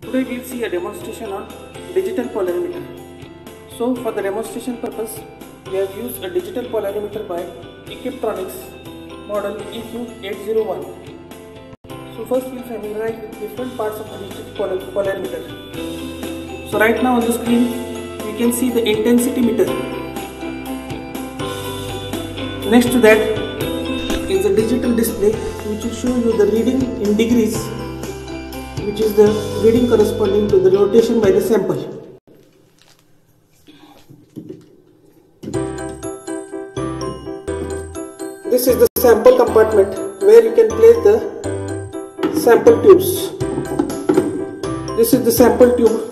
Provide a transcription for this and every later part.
Today we will see a demonstration on digital polarimeter. So for the demonstration purpose, we have used a digital polarimeter by Equiptronics model EQ801. So first we will familiarize with different parts of the digital polarimeter. So right now on the screen we can see the intensity meter. Next to that is the digital display which will show you the reading in degrees, which is the reading corresponding to the rotation by the sample. This is the sample compartment where you can place the sample tubes. This is the sample tube.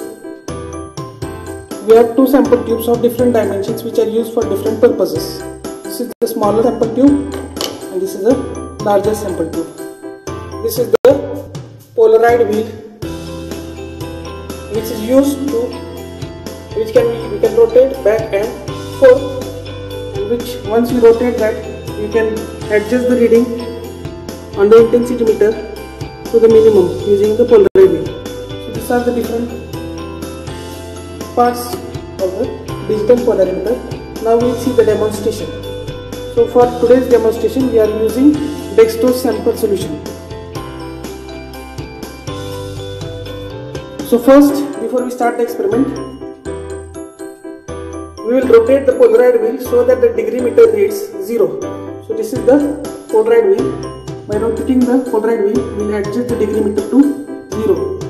We have two sample tubes of different dimensions which are used for different purposes. This is the smaller sample tube and this is the larger sample tube. This is the Polaroid wheel which is used to we can rotate back and forth, and which once you rotate that you can adjust the reading on the intensity meter to the minimum using the Polaroid wheel. So these are the different parts of the digital polarimeter. Now we will see the demonstration. So for today's demonstration we are using dextrose sample solution. So first, before we start the experiment, we will rotate the Polaroid wheel so that the degree meter reads 0. So this is the Polaroid wheel. By rotating the Polaroid wheel, we will adjust the degree meter to 0.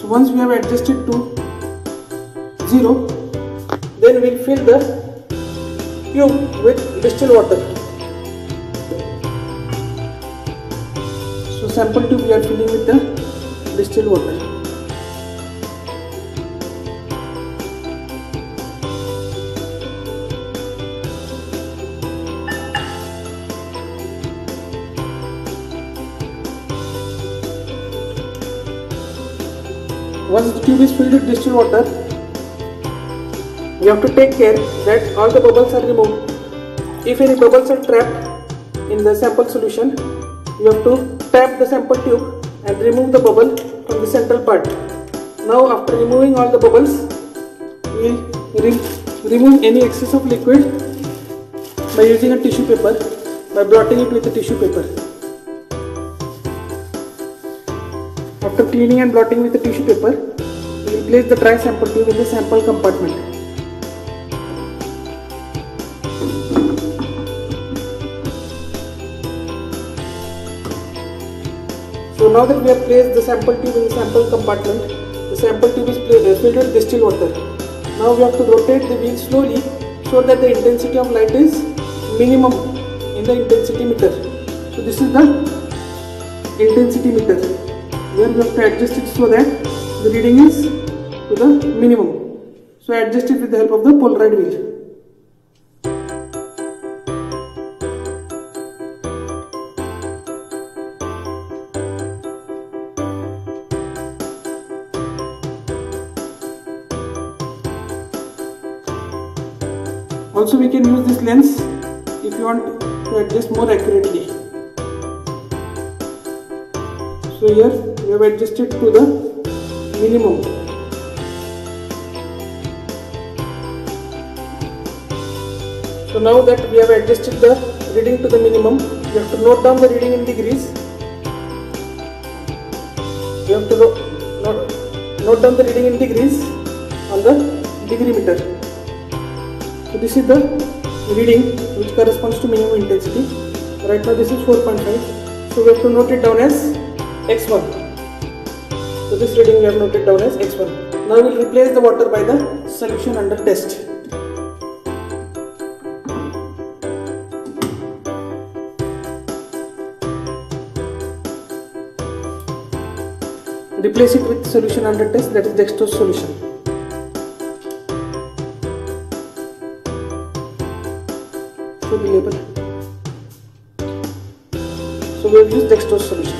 So once we have adjusted to 0, then we will fill the tube with distilled water. So sample tube we are filling with the distilled water. Once the tube is filled with distilled water, we have to take care that all the bubbles are removed. If any bubbles are trapped in the sample solution, you have to tap the sample tube and remove the bubble from the central part. Now after removing all the bubbles, we will remove any excess of liquid by using a tissue paper, by blotting it with a tissue paper. After cleaning and blotting with the tissue paper, we will place the dry sample tube in the sample compartment. So now that we have placed the sample tube in the sample compartment, the sample tube is filled with distilled water. Now we have to rotate the wheel slowly so that the intensity of light is minimum in the intensity meter. So this is the intensity meter where we have to adjust it so that the reading is to the minimum. So adjust it with the help of the Polaroid wheel. Also we can use this lens if you want to adjust more accurately. So here we have adjusted to the minimum. So now that we have adjusted the reading to the minimum, you have to note down the reading in degrees. You have to note down the reading in degrees on the degree meter. So this is the reading which corresponds to minimum intensity. Right now this is 4.5. So we have to note it down as x1. So this reading we have noted down as x1. Now we will replace the water by the solution under test. Replace it with solution under test, that is dextrose solution. So the label. So we have used dextrose solution.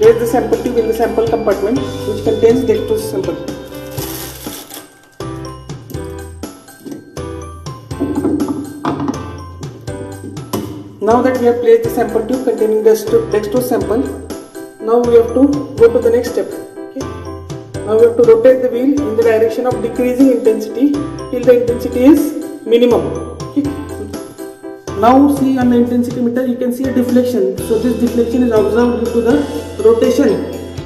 place the sample tube in the sample compartment which contains dextrose sample. Now that we have placed the sample tube containing the dextrose sample, now we have to go to the next step. Okay. Now we have to rotate the wheel in the direction of decreasing intensity till the intensity is minimum. Okay. Now see on the intensity meter you can see a deflection. So this deflection is observed due to the rotation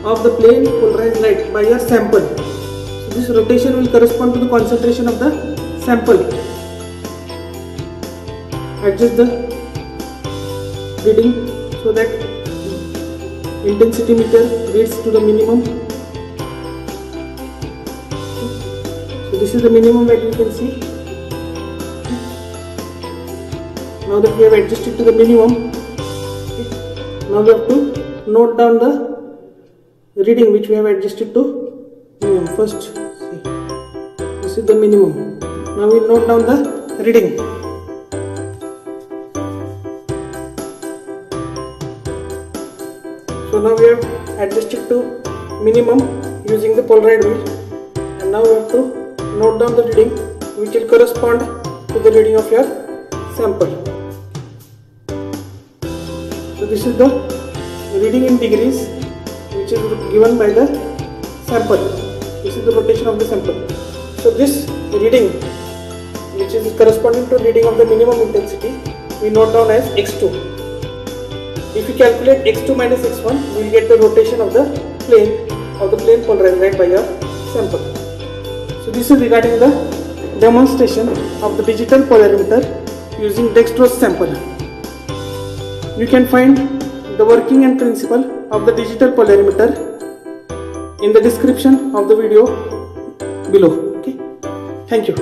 of the plane polarized light by your sample. So this rotation will correspond to the concentration of the sample. Adjust the reading so that intensity meter reads to the minimum. So this is the minimum value you can see. Now that we have adjusted to the minimum, now we have to note down the reading which we have adjusted to minimum. First, see, this is the minimum. Now we note down the reading. So now we have adjusted to minimum using the Polaroid wheel, and now we have to note down the reading which will correspond to the reading of your sample. So this is the reading in degrees which is given by the sample. This is the rotation of the sample. So this reading which is corresponding to reading of the minimum intensity we note down as x2. If we calculate x2 minus x1, we will get the rotation of the plane polarized light by your sample. So this is regarding the demonstration of the digital polarimeter using dextrose sample. You can find the working and principle of the digital polarimeter in the description of the video below. Okay. Thank you.